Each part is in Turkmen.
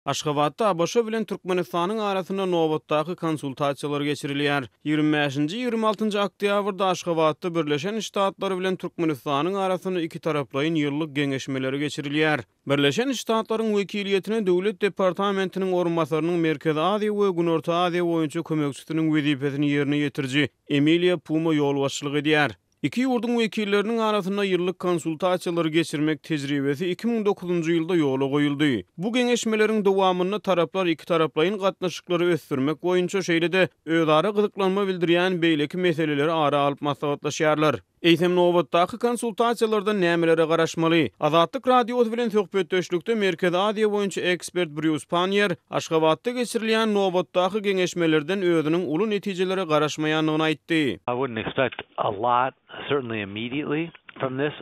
Aşgabatda Abaşa bilen Türkmenistanyň arasynda nowatdaky konsultasiýalar geçirilýär. 25-26 oktýabrda Aşgabatda Birleşen Ştatlar bilen Türkmenistanyň arasyna iki taraplaryň ýyllyk geňeşmeleri geçirilýär. Birleşen Ştatlaryň wekiliýetine Döwlet Departamentiniň orunbasarynyň Merkezi Aziýa we Günorta Aziýa boýunça kömekçisiniň wezipesini ýerine ýetirji Emilia Puma ýol başçylyk edýär. İki ýurdun wekilleriniň arasynda ýyllyk konsultasiýalar geçirmek tejribesi 2009-njy ýylda ýola goýuldy. Bu geňeşmeleriň dowamyny taraplar iki taraplaryň gatnaşyklary ösdürmek boýunça şeýle-de özara gyzyklanma bildirýän beýleki meseleleri ara alyp maslahatlaşýarlar. Eýsem nowatdaky konsultasiýalarda nämelere garaşmaly? Azatlyk radiosu bilen söhbetdeşlikde Merkezi Aziýa boýunça ekspert Bruce Panier Aşgabatda geçirilýän nowatdaky geňeşmelerden özüniň uly netijelere garaşmaýanlygyny aýtdy. I wouldn't expect a lot, certainly immediately. From this,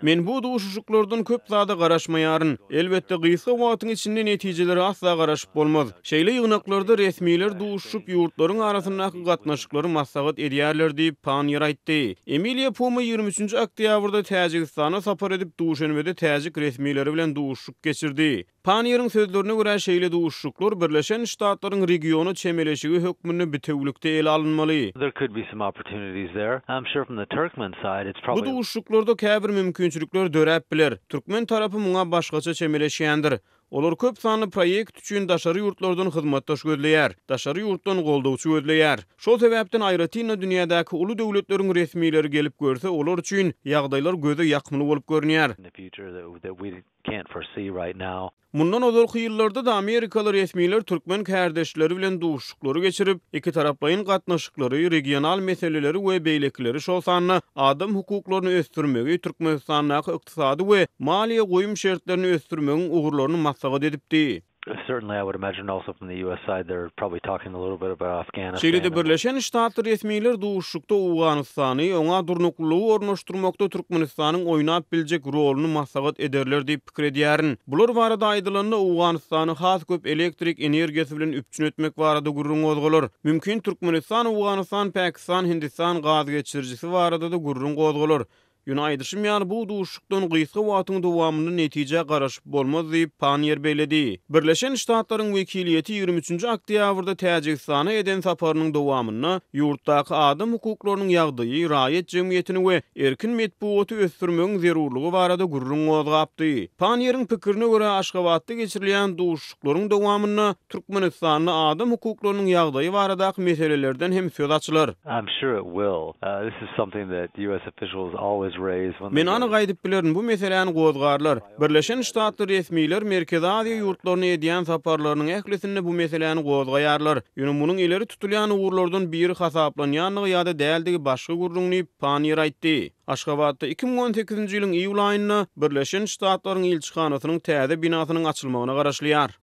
Men bu duşuşuklardan köp zada garaşmaýaryn. Elbetde gysga wagtyň içinde netijeleri asla garaşyp bolmaz. Şeýle ýygnaklarda resmiler duşuşup ýurtlaryň arasyndaky gatnaşyklary maslahat edýärler diýip Panier aýtdy. Emilia Puma 23 oktýabrda Täjikistana sapar edip Duşanbede täjik resmileri bilen duşuşuk geçirdi. Panier'iň sözlerine görä şeýle duşuşuklar Birleşen Ştatlaryň regiony çemeleşigi hökmüni bitewlikde ele alınmaly. there could be some opportunities there. I'm sure from the Turkmen side, it's Bu probably duşuşuklarda käbir mümkinçilikler döräp biler. Türkmen tarapy muňa başgaça çemeleşýändir. Olar köp sanly proýekt üçin daşary ýurtlardan hyzmatdaş gözleýär, daşary ýurtdan goldawçy gözleýär. Şol sebäpden aýratyna dünýädäki uly döwletleriň resmileri gelip görse, olar üçin ýagdaýlar göze ýakmyly bolup görünýär. in the future that we can't foresee right now. Mundan ozalky ýyllarda da Amerikalı resmiler Türkmen kärdeşleri bilen duşuşuklary geçirip, iki taraplaryň gatnaşyklary, regional meseleleri we beýlekleri şol sanly adam hukuklaryny ösdürmegi, Türkmenistanyň ykdysady we maliýe goýum şertlerini ösdürmegiň ugurlaryny maslahat edipdi. Certainly, I would imagine also from the U.S. side, they're probably talking a little bit about Afghanistan. Şeýle-de Birleşen Ştatlar resmiler duşuşukda Owganystany oňa durnuklugy ornaşdyrmakda Türkmenistanyň oýnap biljek roluny maslahat ederler diýip pikir edýärin. Bular barada aýdylanda Owganystany has köp elektrik energiýasy bilen üpçün etmek barada gurrun gozgolar. Mümkin Türkmenistan, Owganystan, Pakistan, Hindistan gaz geçirjisi barada da gurrun gozgolar. Ýuna-aýdyşym ýaly bu duşuşukdan gysga wagtyň dowamyny netije garaşyp bolmaz diýip Panier beýledi. Birleşen Ştatlaryň wekiliýeti 23 oktýabrda Täjikistana eden saparynyň dowamyny ýurtdaky adam hukuklarynyň ýagdaýy, raýat jemgyýetini we erkin medpuwaty ösdürmegiň zerurlygy barada gurrun gozgapdy. Panier'iň pikirine görä Aşgabatda geçirilýän duşuşuklaryň dowamyny Türkmenistanyň adam hukuklarynyň ýagdaýy baradaky meselelerden hem söz açylar. I'm sure it will. This is something that U.S. officials always raise when Men they anyk aýdyp bilerin bu meseleni gozgarlar. Birleşen Ştatlar resmiler Merkezi Aziýa ýurtlaryna edýän saparlarynyň ählisinde bu meseleni gozgaýarlar. Ýöne munyň ileri tutulýan ugurlardan biri hasaplanýanlygy ýa-da däldigi başga gurrunly Panier aýtdy. Aşgabatda 2018-nji ýylyň iýul aýynda Birleşen Ştatlaryň ilçihanasynyň täze binasynyň açylmagyna garaşlýar.